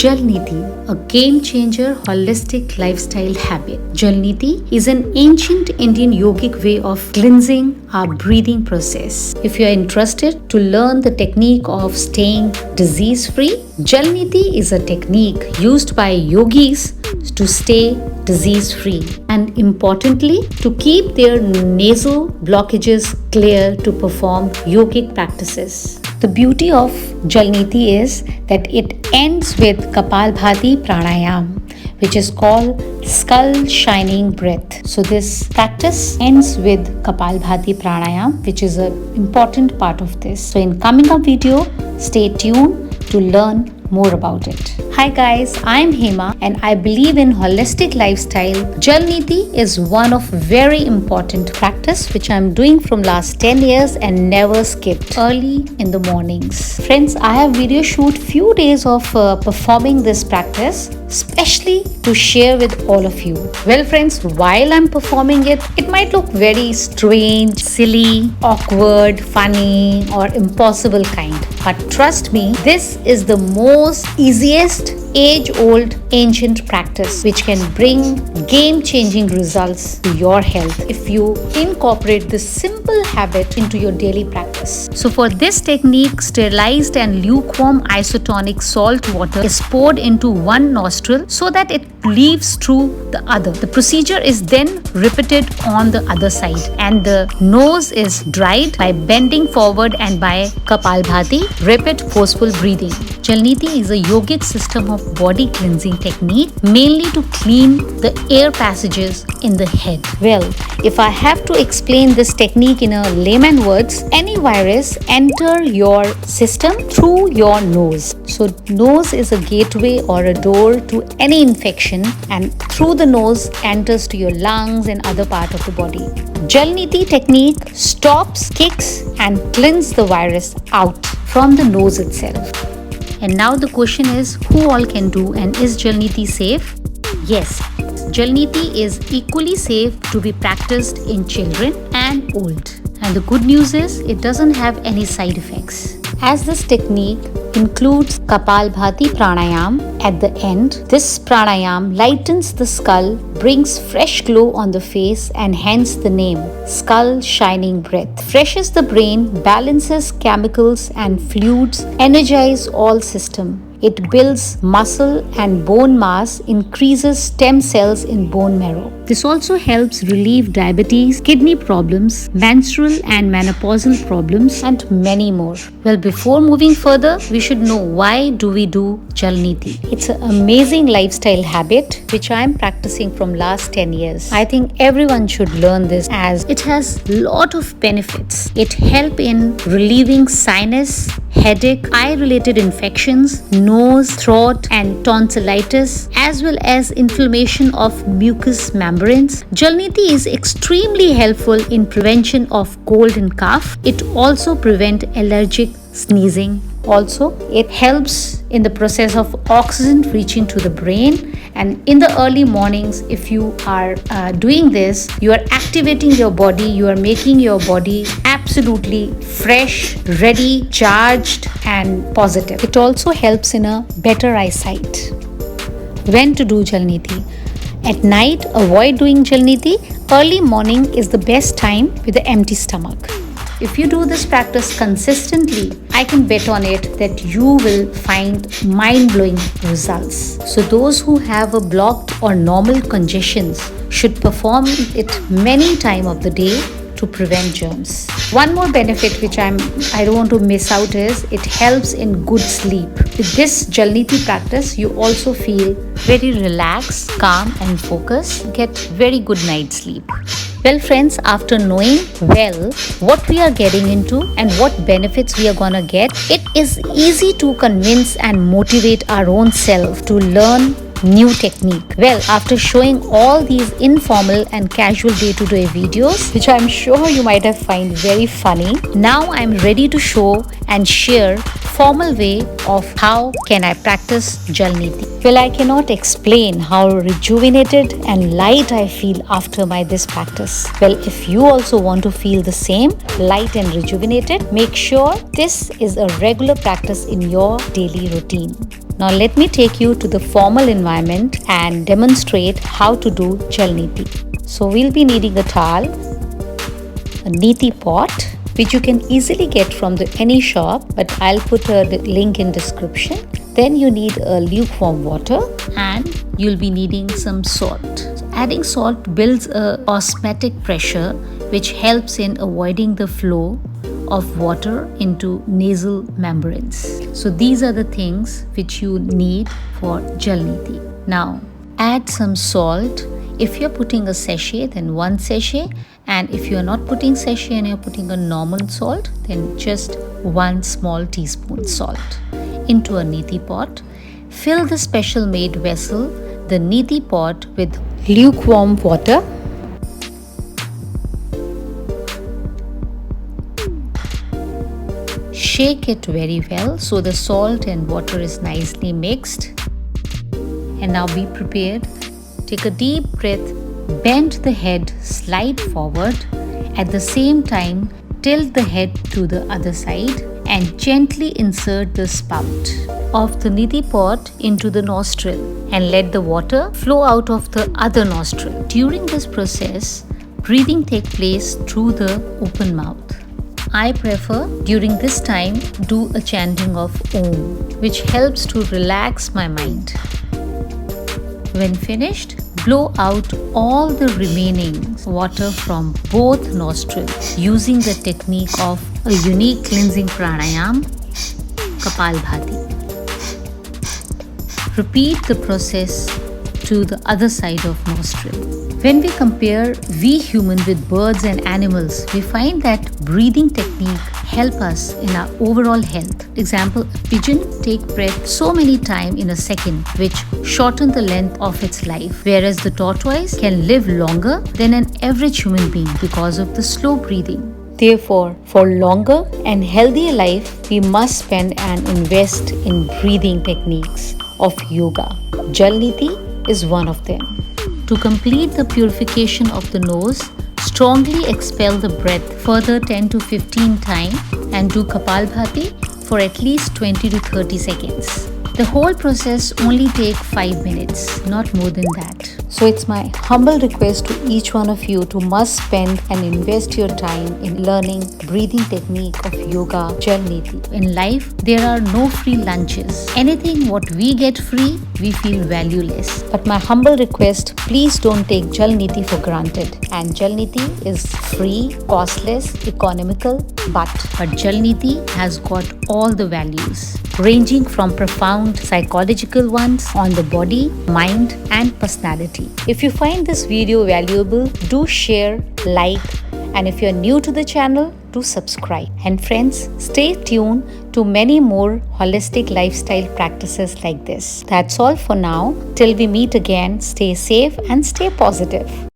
Jal Neti, a game-changer holistic lifestyle habit. Jal Neti is an ancient Indian yogic way of cleansing our breathing process. If you are interested to learn the technique of staying disease-free, Jal Neti is a technique used by yogis to stay disease-free and importantly to keep their nasal blockages clear to perform yogic practices. The beauty of Jal Neti is that it ends with Kapalbhati pranayam, which is called skull shining breath. So this practice ends with Kapalbhati pranayam, which is an important part of this. So in coming up video, stay tuned to learn more about it. Hi guys, I'm Hema and I believe in holistic lifestyle. Jal Neti is one of very important practice which I'm doing from last 10 years and never skipped early in the mornings. Friends, I have video shoot few days of performing this practice, especially to share with all of you. Well friends, while I'm performing it, it might look very strange, silly, awkward, funny or impossible kind. But trust me, this is the most easiest age-old ancient practice which can bring game-changing results to your health if you incorporate this simple habit into your daily practice. So for this technique, sterilized and lukewarm isotonic salt water is poured into one nostril so that it leaves through the other. The procedure is then repeated on the other side and the nose is dried by bending forward and by Kapalbhati, rapid forceful breathing. Jal Neti is a yogic system of body cleansing technique mainly to clean the air passages in the head. Well, if I have to explain this technique in a layman words, any virus enter your system through your nose. So nose is a gateway or a door to any infection and through the nose enters to your lungs and other part of the body. Jal Neti technique stops, kicks and cleans the virus out from the nose itself. And now the question is, who all can do and is Jal Neti safe? Yes, Jal Neti is equally safe to be practiced in children and old. And the good news is it doesn't have any side effects. As this technique includes Kapalbhati pranayam at the end, this pranayam lightens the skull, brings fresh glow on the face and hence the name skull shining breath. Freshes the brain, balances chemicals and fluids, energize all system. It builds muscle and bone mass, increases stem cells in bone marrow. This also helps relieve diabetes, kidney problems, menstrual and menopausal problems and many more. Well, before moving further, we should know why do we do Jal Neti. It's an amazing lifestyle habit which I am practicing from last 10 years. I think everyone should learn this as it has lot of benefits. It helps in relieving sinus, headache, eye-related infections, nose, throat and tonsillitis as well as inflammation of mucous membranes. Jal Neti is extremely helpful in prevention of cold and cough. It also prevents allergic sneezing. Also, it helps in the process of oxygen reaching to the brain and in the early mornings if you are doing this, you are activating your body, you are making your body absolutely fresh, ready, charged and positive. It also helps in a better eyesight. When to do Jal Neti? At night, avoid doing Jal Neti. Early morning is the best time with an empty stomach. If you do this practice consistently, I can bet on it that you will find mind-blowing results. So those who have a blocked or normal congestions should perform it many times of the day to prevent germs. One more benefit which I don't want to miss out is it helps in good sleep. With this Jal Neti practice, you also feel very relaxed, calm and focused, get very good night's sleep. Well friends, after knowing well what we are getting into and what benefits we are gonna get, it is easy to convince and motivate our own self to learn new technique. Well, after showing all these informal and casual day-to-day videos, which I'm sure you might have find very funny, now I'm ready to show and share formal way of how can I practice Jal Neti. Well, I cannot explain how rejuvenated and light I feel after this practice. Well, if you also want to feel the same, light and rejuvenated, make sure this is a regular practice in your daily routine. Now let me take you to the formal environment and demonstrate how to do Jal Neti. So we'll be needing a towel, a neti pot, which you can easily get from any shop, but I'll put a link in description. Then you need a lukewarm water and you'll be needing some salt. So adding salt builds a osmotic pressure which helps in avoiding the flow of water into nasal membranes. So these are the things which you need for Jal Neti. Now add some salt. If you're putting a sachet, then 1 sachet, and if you're not putting sachet and you're putting a normal salt, then just 1 small teaspoon salt into a neti pot. Fill the special made vessel, the neti pot, with lukewarm water. Shake it very well so the salt and water is nicely mixed. And now be prepared. Take a deep breath, bend the head, slide forward. At the same time, tilt the head to the other side and gently insert the spout of the neti pot into the nostril and let the water flow out of the other nostril. During this process, breathing takes place through the open mouth. I prefer during this time do a chanting of Om, which helps to relax my mind. When finished, blow out all the remaining water from both nostrils using the technique of a unique cleansing pranayam, Kapalbhati. Repeat the process to the other side of nostril. When we compare we human with birds and animals, we find that breathing technique help us in our overall health. Example, a pigeon take breath so many times in a second, which shorten the length of its life, whereas the tortoise can live longer than an average human being because of the slow breathing. Therefore, for longer and healthier life, we must spend and invest in breathing techniques of yoga. Jal Neti is one of them. To complete the purification of the nose, strongly expel the breath further 10 to 15 times and do Kapalbhati for at least 20 to 30 seconds. The whole process only takes 5 minutes, not more than that. So it's my humble request to each one of you to must spend and invest your time in learning breathing technique of yoga, Jal Neti. In life, there are no free lunches. Anything what we get free, we feel valueless. But my humble request, please don't take Jal Neti for granted. And Jal Neti is free, costless, economical, but Jal Neti has got all the values, ranging from profound psychological ones on the body, mind, and personality. If you find this video valuable, do share, like, and if you're new to the channel, do subscribe. And friends, stay tuned to many more holistic lifestyle practices like this. That's all for now. Till we meet again, stay safe and stay positive.